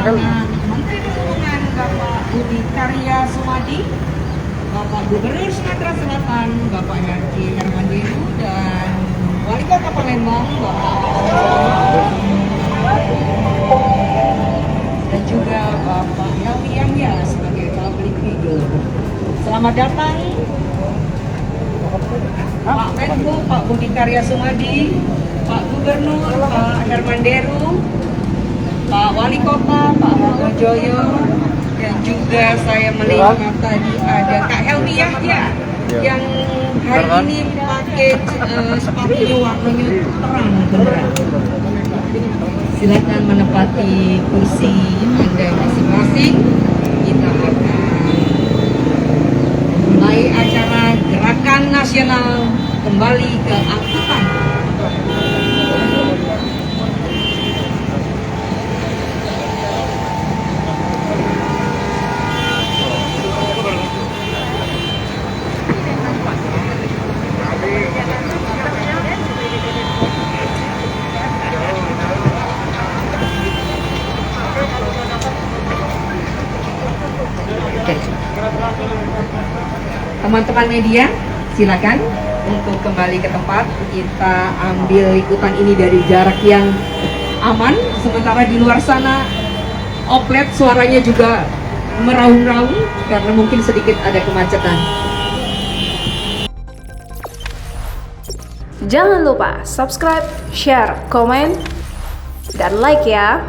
kedatangan Menteri Perhubungan Bapak Budi Karya Sumadi, Bapak Gubernur Sumatera Selatan Bapak Haji Hermandiru, dan Wali Kota Palembang Bapak dan juga Bapak Helmi Yahya sebagai public figure. Selamat datang Pak Menko Pak Budi Karya Sumadi, Pak Gubernur Pak Hermandiru, Pak Wali Kota Pak Hartojoyo, dan juga saya melihat tadi ada Kak Helmi Yahya yang hari ini pakai sepatunya warnanya terang benderang. Silakan menempati kursi Anda masing-masing. Kita akan mulai acara Gerakan Nasional Kembali ke Angkutan. Teman-teman media, silakan untuk kembali ke tempat. Kita ambil ikutan ini dari jarak yang aman. Sementara di luar sana oplet suaranya juga meraung-raung karena mungkin sedikit ada kemacetan. Jangan lupa subscribe, share, komen, dan like ya.